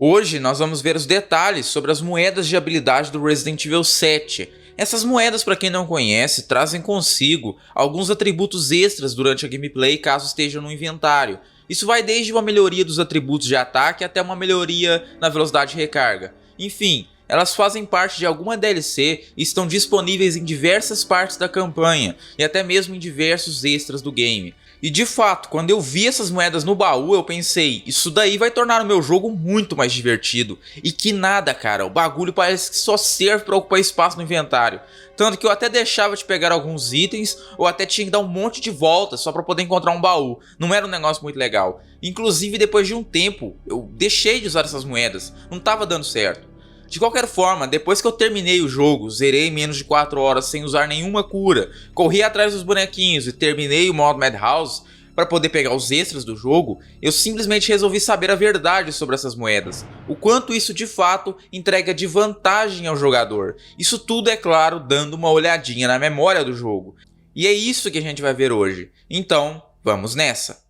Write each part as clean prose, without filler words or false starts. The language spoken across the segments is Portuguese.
Hoje nós vamos ver os detalhes sobre as moedas de habilidade do Resident Evil 7. Essas moedas, para quem não conhece, trazem consigo alguns atributos extras durante a gameplay caso estejam no inventário. Isso vai desde uma melhoria dos atributos de ataque até uma melhoria na velocidade de recarga. Enfim, elas fazem parte de alguma DLC e estão disponíveis em diversas partes da campanha e até mesmo em diversos extras do game. E de fato, quando eu vi essas moedas no baú, eu pensei, isso daí vai tornar o meu jogo muito mais divertido. E que nada, cara, o bagulho parece que só serve para ocupar espaço no inventário. Tanto que eu até deixava de pegar alguns itens, ou até tinha que dar um monte de voltas só para poder encontrar um baú. Não era um negócio muito legal. Inclusive, depois de um tempo, eu deixei de usar essas moedas, não estava dando certo. De qualquer forma, depois que eu terminei o jogo, zerei em menos de 4 horas sem usar nenhuma cura, corri atrás dos bonequinhos e terminei o modo Madhouse para poder pegar os extras do jogo, eu simplesmente resolvi saber a verdade sobre essas moedas, o quanto isso de fato entrega de vantagem ao jogador. Isso tudo, é claro, dando uma olhadinha na memória do jogo. E é isso que a gente vai ver hoje. Então, vamos nessa!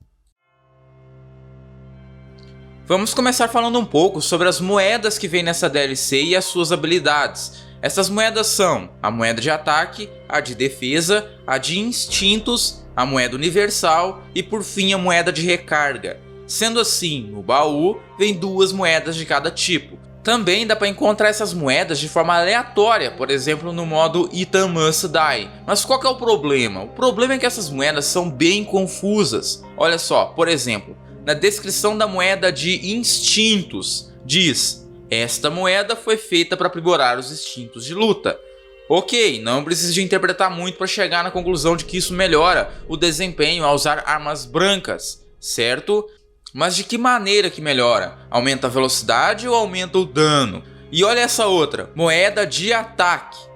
Vamos começar falando um pouco sobre as moedas que vem nessa DLC e as suas habilidades. Essas moedas são a moeda de ataque, a de defesa, a de instintos, a moeda universal e por fim a moeda de recarga. Sendo assim, no baú vem 2 moedas de cada tipo. Também dá para encontrar essas moedas de forma aleatória, por exemplo no modo Ethan Must Die. Mas qual que é o problema? O problema é que essas moedas são bem confusas. Olha só, por exemplo, na descrição da moeda de instintos, diz: esta moeda foi feita para aprimorar os instintos de luta. Ok, não precisa de interpretar muito para chegar na conclusão de que isso melhora o desempenho ao usar armas brancas, certo? Mas de que maneira que melhora? Aumenta a velocidade ou aumenta o dano? E olha essa outra, moeda de ataque.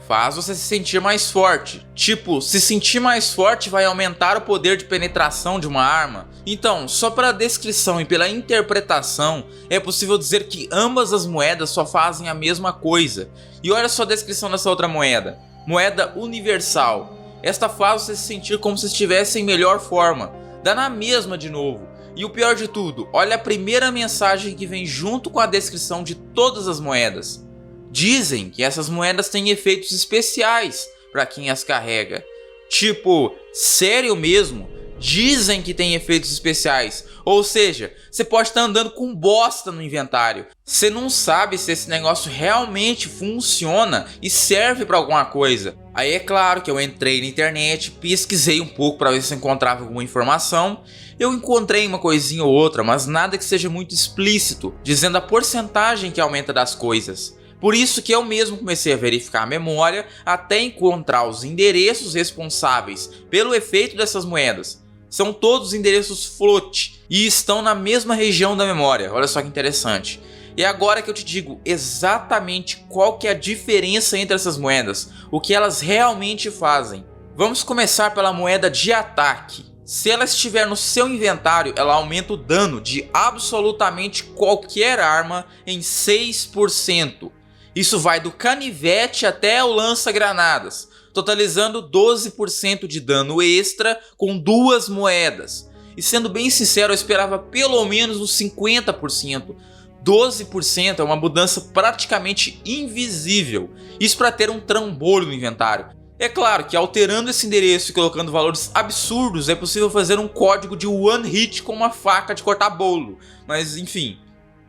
Faz você se sentir mais forte. Tipo, se sentir mais forte vai aumentar o poder de penetração de uma arma. Então, só pela descrição e pela interpretação, é possível dizer que ambas as moedas só fazem a mesma coisa. E olha só a descrição dessa outra moeda. Moeda universal. Esta faz você se sentir como se estivesse em melhor forma. Dá na mesma de novo. E o pior de tudo, olha a primeira mensagem que vem junto com a descrição de todas as moedas. Dizem que essas moedas têm efeitos especiais para quem as carrega. Tipo, sério mesmo? Dizem que tem efeitos especiais. Ou seja, você pode estar andando com bosta no inventário. Você não sabe se esse negócio realmente funciona e serve para alguma coisa. Aí é claro que eu entrei na internet, pesquisei um pouco para ver se encontrava alguma informação. Eu encontrei uma coisinha ou outra, mas nada que seja muito explícito, dizendo a porcentagem que aumenta das coisas. Por isso que eu mesmo comecei a verificar a memória até encontrar os endereços responsáveis pelo efeito dessas moedas. São todos endereços float e estão na mesma região da memória, olha só que interessante. E agora que eu te digo exatamente qual que é a diferença entre essas moedas, o que elas realmente fazem. Vamos começar pela moeda de ataque. Se ela estiver no seu inventário, ela aumenta o dano de absolutamente qualquer arma em 6%. Isso vai do canivete até o lança-granadas, totalizando 12% de dano extra com 2 moedas. E sendo bem sincero, eu esperava pelo menos uns 50%. 12% é uma mudança praticamente invisível. Isso para ter um trambolho no inventário. É claro que alterando esse endereço e colocando valores absurdos é possível fazer um código de one hit com uma faca de cortar bolo. Mas enfim.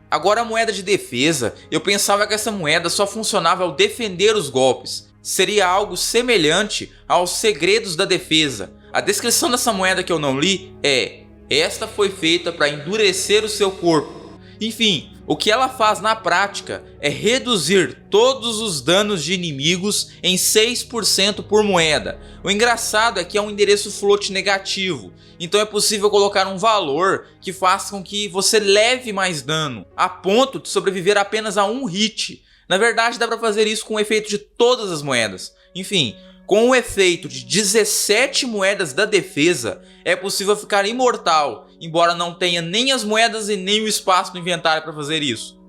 Agora a moeda de defesa, eu pensava que essa moeda só funcionava ao defender os golpes. Seria algo semelhante aos segredos da defesa. A descrição dessa moeda que eu não li é: esta foi feita para endurecer o seu corpo. Enfim, o que ela faz na prática é reduzir todos os danos de inimigos em 6% por moeda. O engraçado é que é um endereço float negativo, então é possível colocar um valor que faça com que você leve mais dano, a ponto de sobreviver apenas a um hit. Na verdade, dá para fazer isso com o efeito de todas as moedas. Enfim, com o efeito de 17 moedas da defesa, é possível ficar imortal, embora não tenha nem as moedas e nem o espaço no inventário para fazer isso.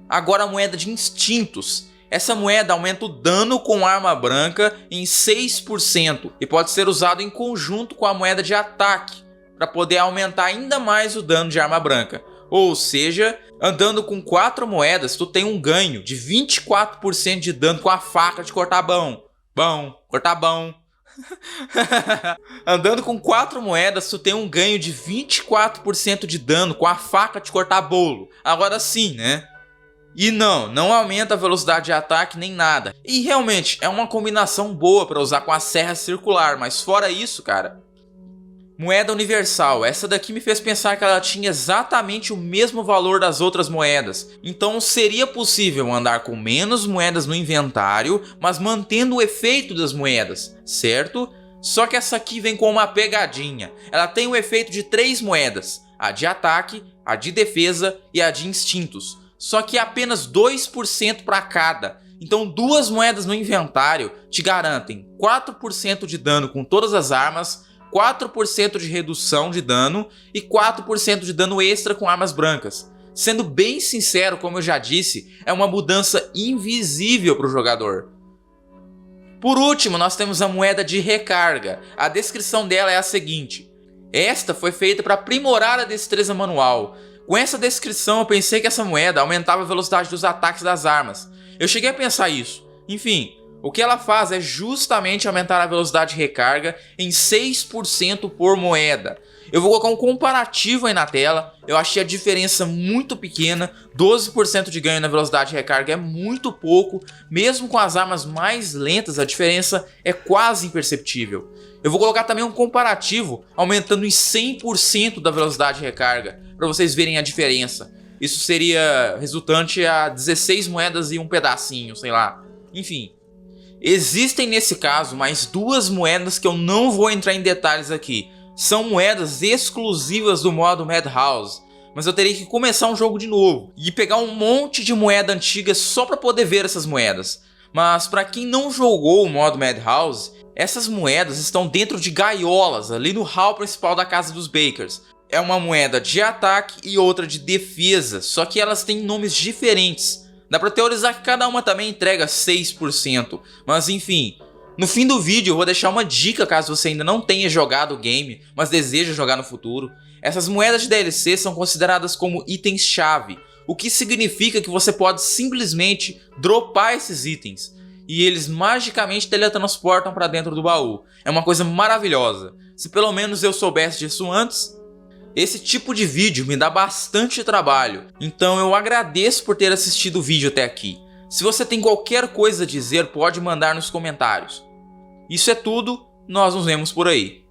Agora a moeda de instintos. Essa moeda aumenta o dano com arma branca em 6% e pode ser usado em conjunto com a moeda de ataque, para poder aumentar ainda mais o dano de arma branca. Ou seja, andando com 4 moedas, tu tem um ganho de 24% de dano com a faca de cortar bom. Cortar bom. Andando com 4 moedas, tu tem um ganho de 24% de dano com a faca de cortar bolo. Agora sim, né? E não aumenta a velocidade de ataque nem nada. E realmente é uma combinação boa para usar com a serra circular, mas fora isso, cara... Moeda universal, essa daqui me fez pensar que ela tinha exatamente o mesmo valor das outras moedas. Então seria possível andar com menos moedas no inventário, mas mantendo o efeito das moedas, certo? Só que essa aqui vem com uma pegadinha. Ela tem o efeito de 3 moedas, a de ataque, a de defesa e a de instintos. Só que apenas 2% para cada. Então 2 moedas no inventário te garantem 4% de dano com todas as armas, 4% de redução de dano e 4% de dano extra com armas brancas. Sendo bem sincero, como eu já disse, é uma mudança invisível para o jogador. Por último, nós temos a moeda de recarga. A descrição dela é a seguinte: esta foi feita para aprimorar a destreza manual. Com essa descrição eu pensei que essa moeda aumentava a velocidade dos ataques das armas. Eu cheguei a pensar isso. Enfim, o que ela faz é justamente aumentar a velocidade de recarga em 6% por moeda. Eu vou colocar um comparativo aí na tela. Eu achei a diferença muito pequena. 12% de ganho na velocidade de recarga é muito pouco. Mesmo com as armas mais lentas, a diferença é quase imperceptível. Eu vou colocar também um comparativo aumentando em 100% da velocidade de recarga, para vocês verem a diferença. Isso seria resultante a 16 moedas e um pedacinho, sei lá. Enfim. Existem nesse caso mais 2 moedas que eu não vou entrar em detalhes aqui. São moedas exclusivas do modo Madhouse. Mas eu teria que começar um jogo de novo e pegar um monte de moeda antiga só para poder ver essas moedas. Mas para quem não jogou o modo Madhouse, essas moedas estão dentro de gaiolas ali no hall principal da casa dos Bakers. É uma moeda de ataque e outra de defesa, só que elas têm nomes diferentes. Dá pra teorizar que cada uma também entrega 6%, mas enfim. No fim do vídeo eu vou deixar uma dica caso você ainda não tenha jogado o game, mas deseja jogar no futuro. Essas moedas de DLC são consideradas como itens-chave, o que significa que você pode simplesmente dropar esses itens, e eles magicamente teletransportam para dentro do baú. É uma coisa maravilhosa. Se pelo menos eu soubesse disso antes... Esse tipo de vídeo me dá bastante trabalho, então eu agradeço por ter assistido o vídeo até aqui. Se você tem qualquer coisa a dizer, pode mandar nos comentários. Isso é tudo, nós nos vemos por aí.